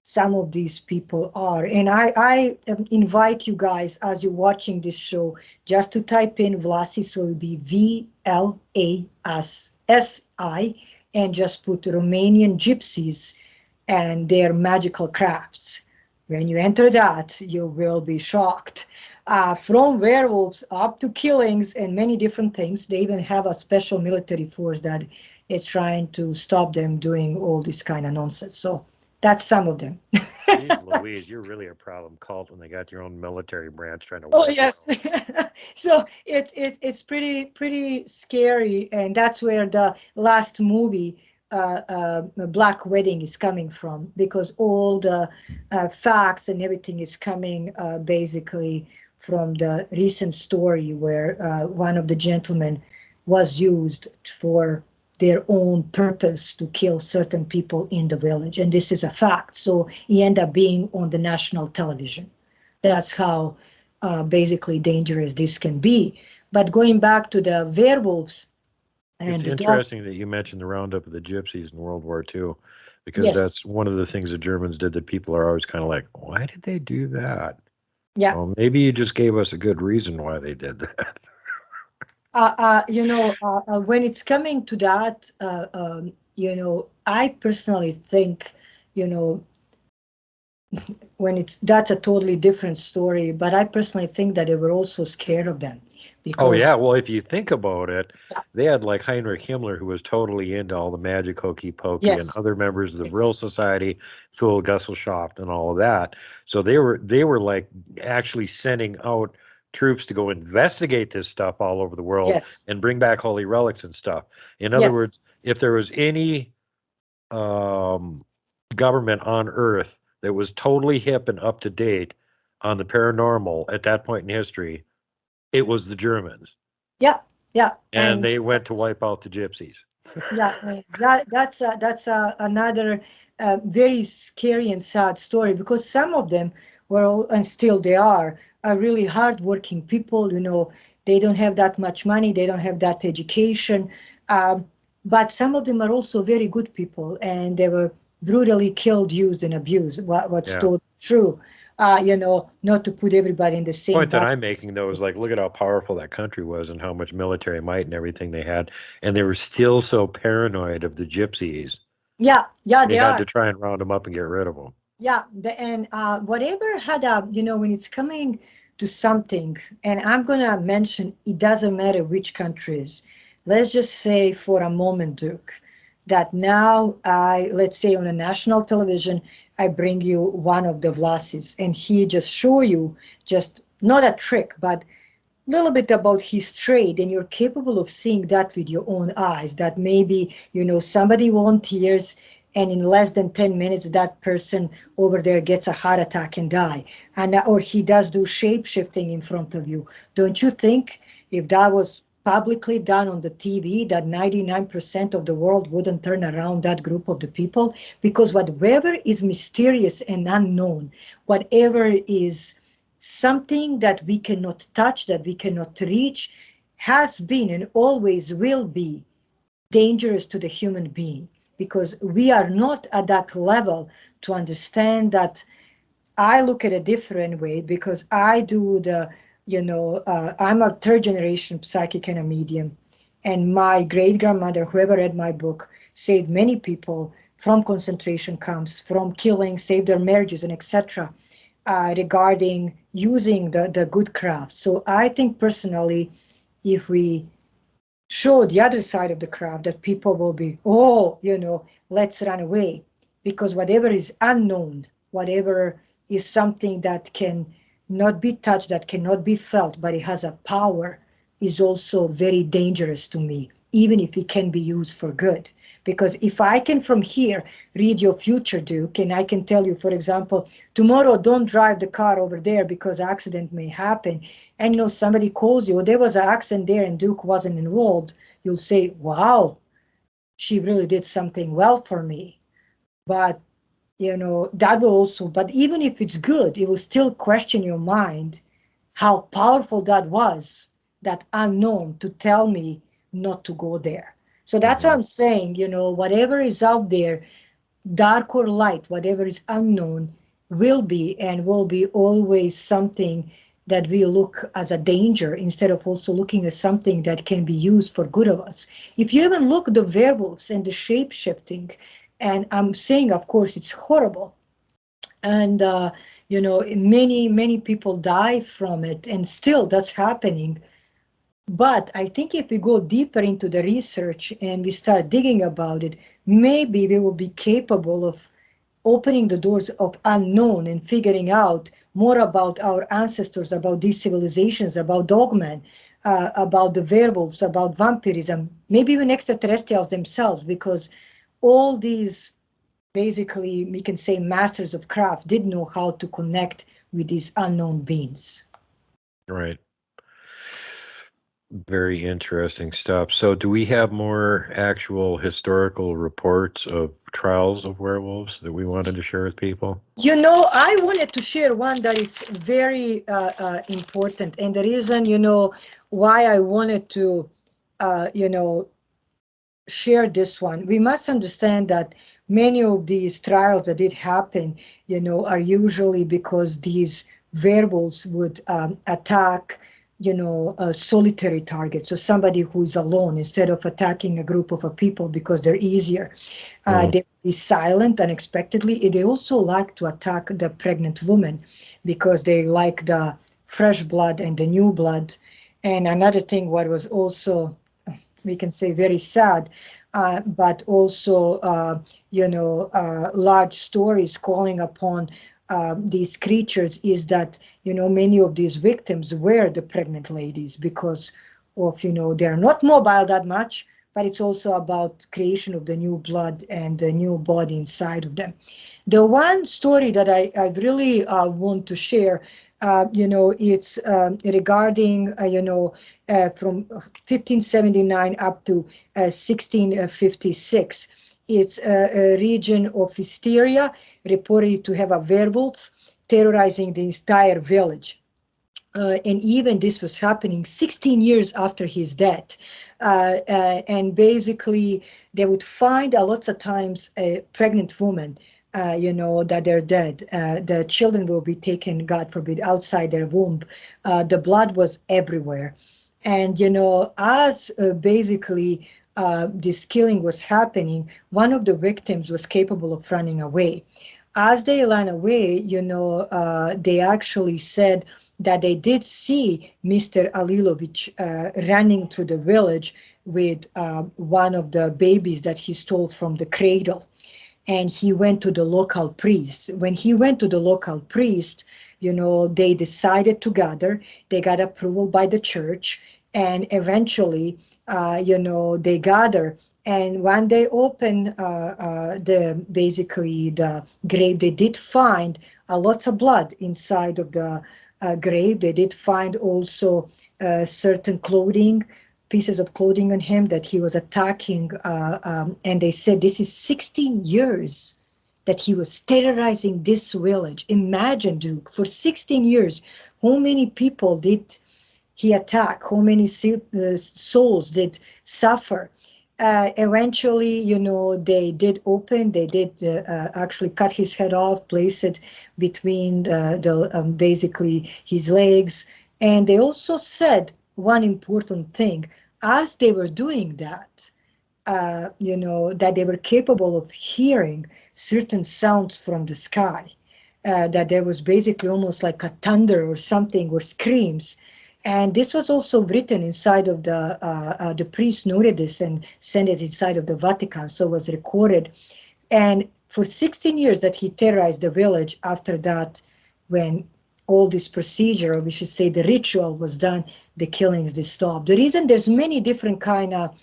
some of these people are. And I invite you guys, as you're watching this show, just to type in Vlasi, so it'll be VLASSI, and just put Romanian gypsies and their magical crafts. When you enter that, you will be shocked. From werewolves up to killings and many different things, they even have a special military force that is trying to stop them doing all this kind of nonsense. So that's some of them. Jeez Louise, you're really a problem cult when they got your own military branch trying to Oh wipe you yes. out. So it's pretty scary, and that's where the last movie, Black Wedding, is coming from, because all the facts and everything is coming basically from the recent story where one of the gentlemen was used for their own purpose to kill certain people in the village, and this is a fact. So he ended up being on the national television. That's how basically dangerous this can be. But going back to the werewolves It's and the dog, interesting that you mentioned the roundup of the gypsies in World War II, because yes, that's one of the things the Germans did that people are always kind of like, why did they do that? yeah. Well, maybe you just gave us a good reason why they did that. When it's coming to that, I personally think, you know, when it's that's a totally different story. But I personally think that they were also scared of them Oh because, yeah, well if you think about it, they had like Heinrich Himmler who was totally into all the magic hokey pokey and yes, other members of the Vril yes, Society, Thule Gesellschaft and all of that. So they were like actually sending out troops to go investigate this stuff all over the world yes, and bring back holy relics and stuff. In other yes, words, if there was any um, government on Earth that was totally hip and up to date on the paranormal at that point in history, it was the Germans, yeah, yeah, and and they went to wipe out the gypsies. yeah, that's another very scary and sad story, because some of them were all, and still they are really hardworking people. They don't have that much money, they don't have that education, um, but some of them are also very good people, and they were brutally killed, used, and abused. What's Yeah. totally true. Not to put everybody in the same Point that basket. I'm making though is like, look at how powerful that country was and how much military might and everything they had, and they were still so paranoid of the gypsies. Yeah, yeah, They they had are. to try and round them up and get rid of them. Yeah, and whatever had a, when it's coming to something, and I'm gonna mention, it doesn't matter which countries. Let's just say for a moment, Duke, that now let's say on a national television, I bring you one of the Vlasis, and he just show you just not a trick, but little bit about his trade, and you're capable of seeing that with your own eyes, that maybe somebody volunteers, and in less than 10 minutes that person over there gets a heart attack and die, and or he does do shape shifting in front of you. Don't you think if that was publicly done on the TV, that 99% of the world wouldn't turn around that group of the people? Because whatever is mysterious and unknown, whatever is something that we cannot touch, that we cannot reach, has been and always will be dangerous to the human being, because we are not at that level to understand that. I look at a different way, because I do I'm a third generation psychic and a medium. And my great grandmother, whoever read my book, saved many people from concentration camps, from killing, saved their marriages, and etc. regarding using the good craft. So I think personally, if we show the other side of the craft, that people will be, oh, let's run away, because whatever is unknown, whatever is something that can not be touched, that cannot be felt, but it has a power, is also very dangerous to me, even if it can be used for good. Because if I can from here read your future, Duke, and I can tell you, for example, tomorrow don't drive the car over there because accident may happen, and somebody calls you, there was an accident there and Duke wasn't involved, you'll say, wow, she really did something well for me. But that will also, but even if it's good, it will still question your mind how powerful that was, that unknown, to tell me not to go there. So that's what I'm saying, whatever is out there, dark or light, whatever is unknown, will be always something that we look as a danger, instead of also looking at something that can be used for good of us. If you even look the werewolves and the shape shifting, and I'm saying, of course, it's horrible, and many people die from it, and still that's happening. But I think if we go deeper into the research and we start digging about it, maybe we will be capable of opening the doors of unknown and figuring out more about our ancestors, about these civilizations, about dogmen, about the werewolves, about vampirism, maybe even extraterrestrials themselves, because all these, basically, we can say, masters of craft did know how to connect with these unknown beings. Right. Very interesting stuff. So, do we have more actual historical reports of trials of werewolves that we wanted to share with people? I wanted to share one that is very important, and the reason, why I wanted to, share this one. We must understand that many of these trials that did happen, are usually because these werewolves would attack, solitary targets, so somebody who's alone, instead of attacking a group of people, because they're easier. They be silent unexpectedly. They also like to attack the pregnant woman, because they like the fresh blood and the new blood. And another thing, what was also, we can say, very sad, but also, large stories calling upon these creatures, is that, many of these victims were the pregnant ladies, because of, they're not mobile that much, but it's also about creation of the new blood and the new body inside of them. The one story that I really want to share, it's regarding, from 1579 up to 1656. It's a region of hysteria, reported to have a werewolf terrorizing the entire village. And even this was happening 16 years after his death. And basically, they would find a lots of times a pregnant woman, that they're dead. The children will be taken, God forbid, outside their womb. The blood was everywhere. And, as basically this killing was happening, one of the victims was capable of running away. As they ran away, they actually said that they did see Mr. Alilovich running through the village with one of the babies that he stole from the cradle. And he went to the local priest. When he went to the local priest, they decided together, they got approval by the church, and eventually, they gather. And when they open the grave, they did find a lot of blood inside of the grave. They did find also certain clothing, pieces of clothing on him that he was attacking. And they said this is 16 years that he was terrorizing this village. Imagine, Duke, for 16 years, how many people did he attack? How many souls did suffer? Eventually, they did open, they did actually cut his head off, place it between basically his legs. And they also said one important thing, as they were doing that, that they were capable of hearing certain sounds from the sky. that there was basically almost like a thunder or something, or screams. And this was also written inside of the priest noted this and sent it inside of the Vatican, so it was recorded. And for 16 years that he terrorized the village. After that, when all this procedure, or we should say the ritual was done, the killings, they stopped. The reason, there's many different kind of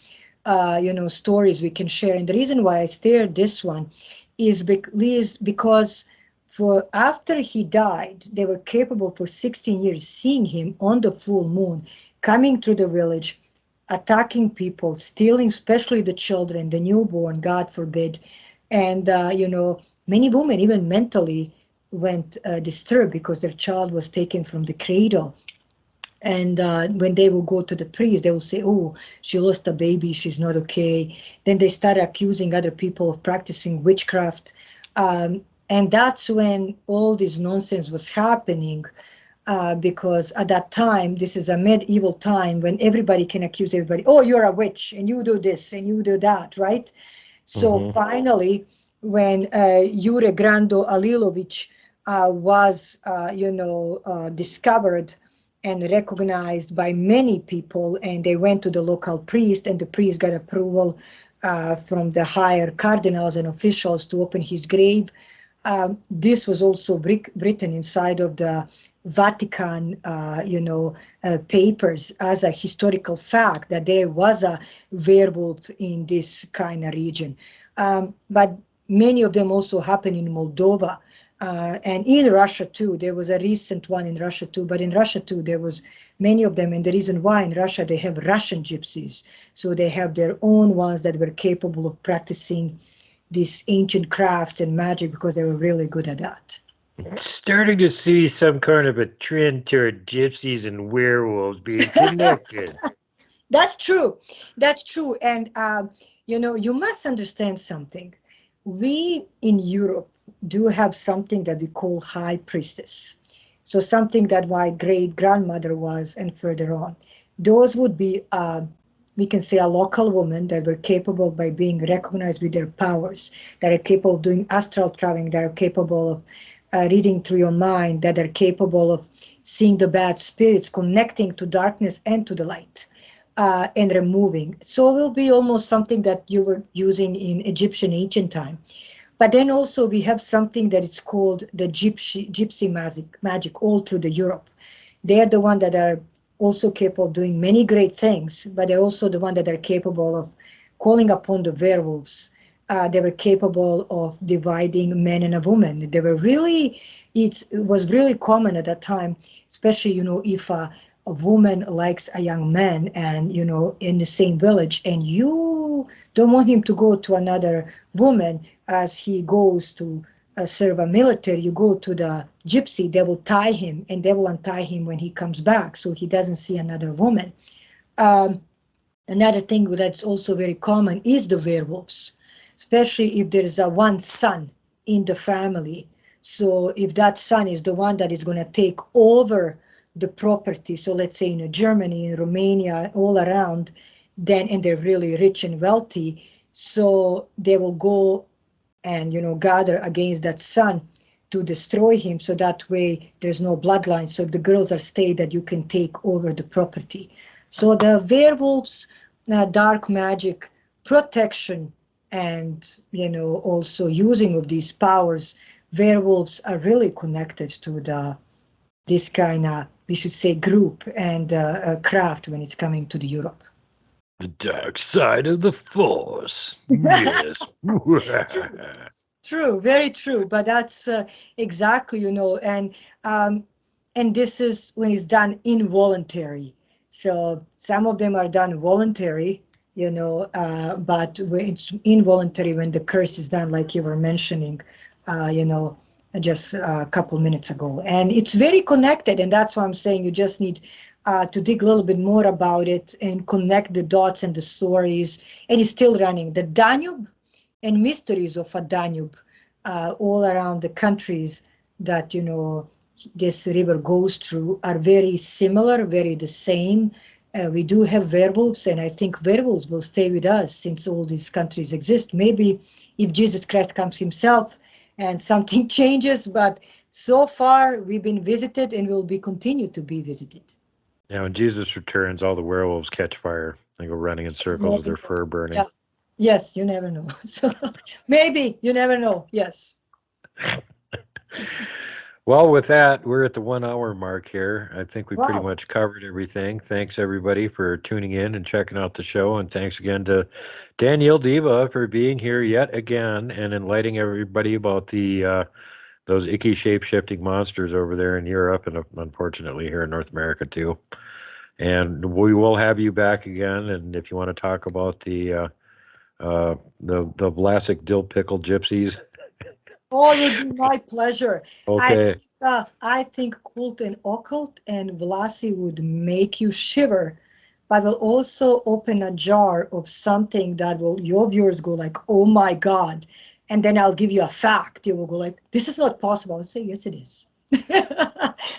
stories we can share. And the reason why I shared this one is because for after he died, they were capable for 16 years seeing him on the full moon, coming through the village, attacking people, stealing, especially the children, the newborn, God forbid. And, many women even mentally went disturbed because their child was taken from the cradle. And when they will go to the priest, they will say, oh, she lost a baby, she's not okay. Then they start accusing other people of practicing witchcraft. And that's when all this nonsense was happening, because at that time, this is a medieval time when everybody can accuse everybody. Oh, you're a witch, and you do this, and you do that, right? So finally, when Jure Grando Alilovic was, discovered and recognized by many people, and they went to the local priest, and the priest got approval from the higher cardinals and officials to open his grave. This was also written inside of the Vatican, papers as a historical fact that there was a werewolf in this kind of region. But many of them also happened in Moldova. And in Russia too. There was a recent one in Russia too, but in Russia too there was many of them. And the reason why in Russia they have Russian gypsies, so they have their own ones that were capable of practicing these ancient crafts and magic because they were really good at that. Starting to see some kind of a trend toward gypsies and werewolves being connected. That's true. That's true. And you must understand something. We in Europe do have something that we call high priestess. So something that my great grandmother was, and further on. Those would be, we can say, a local woman that were capable by being recognized with their powers, that are capable of doing astral traveling, that are capable of reading through your mind, that are capable of seeing the bad spirits, connecting to darkness and to the light. And removing. So it will be almost something that you were using in Egyptian ancient time. But then also we have something that is called the gypsy magic all through the Europe. They are the one that are also capable of doing many great things, but they're also the one that are capable of calling upon the werewolves. They were capable of dividing men and a woman. They were really, it was really common at that time, especially, if a woman likes a young man and, in the same village, and you don't want him to go to another woman as he goes to serve a military, you go to the gypsy, they will tie him and they will untie him when he comes back so he doesn't see another woman. Another thing that's also very common is the werewolves, especially if there is a one son in the family. So if that son is the one that is going to take over the property, so let's say in Germany, in Romania, all around, then, and they're really rich and wealthy, so they will go and, gather against that son to destroy him, so that way there's no bloodline. So if the girls are stayed, that you can take over the property. So the werewolves, dark magic, protection, and, also using of these powers, werewolves are really connected to this kind of, we should say, group and craft when it's coming to the Europe. The dark side of the force. Yes. True, very true. But that's exactly, and this is when it's done involuntary. So some of them are done voluntary, but when it's involuntary when the curse is done, like you were mentioning, just a couple minutes ago. And it's very connected, and that's why I'm saying you just need to dig a little bit more about it and connect the dots and the stories. And it's still running. The Danube and mysteries of a Danube all around the countries that, this river goes through are very similar, very the same. We do have werewolves, and I think werewolves will stay with us since all these countries exist. Maybe if Jesus Christ comes himself and something changes, but So far, we've been visited and will be continued to be visited. Now, when Jesus returns, all the werewolves catch fire. They go running in circles with their fur burning. Yeah. Yes, you never know. So maybe you never know. Yes. Well, with that, we're at the 1 hour mark here. I think we pretty Wow. much covered everything. Thanks, everybody, for tuning in and checking out the show. And thanks again to Danielle Diva for being here yet again and enlightening everybody about the those icky shape-shifting monsters over there in Europe and unfortunately here in North America too. And we will have you back again. And if you want to talk about the Vlasic dill pickle gypsies. Oh, it would be my pleasure. Okay. I think cult and occult and Vlasi would make you shiver, but will also open a jar of something that will your viewers go like, oh my God. And then I'll give you a fact. You will go like, this is not possible. I'll say, yes, it is.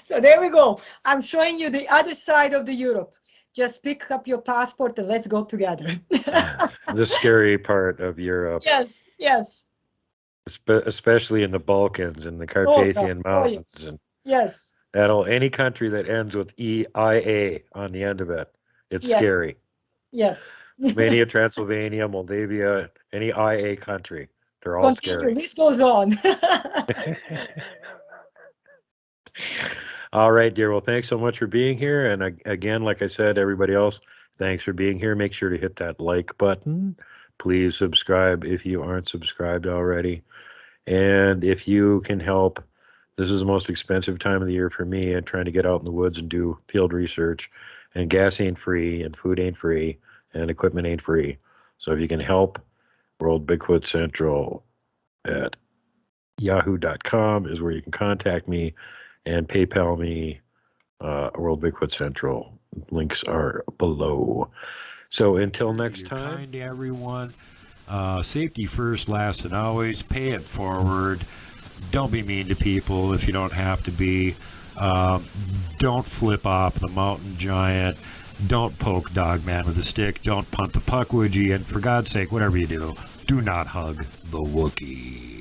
So there we go. I'm showing you the other side of the Europe. Just pick up your passport and let's go together. The scary part of Europe. Yes, yes. Especially in the Balkans and the Oh, Carpathian God. Oh, Mountains. yes. And Yes. any country that ends with EIA on the end of it, it's Yes. scary. Yes. Romania, Transylvania, Moldavia, any IA country, they're all Continue. scary. This goes on. All right, dear. Well, thanks so much for being here. And again, like I said, everybody else, thanks for being here. Make sure to hit that like button. Please subscribe if you aren't subscribed already. And if you can help, this is the most expensive time of the year for me and trying to get out in the woods and do field research. And gas ain't free, and food ain't free, and equipment ain't free. So if you can help, World Bigfoot Central at yahoo.com is where you can contact me, and PayPal me, World Bigfoot Central. Links are below. So until next time. Kind to everyone. Safety first, last, and always. Pay it forward. Don't be mean to people if you don't have to be. Don't flip off the mountain giant. Don't poke Dogman with a stick. Don't punt the puck, would you? And for God's sake, whatever you do, do not hug the Wookiee.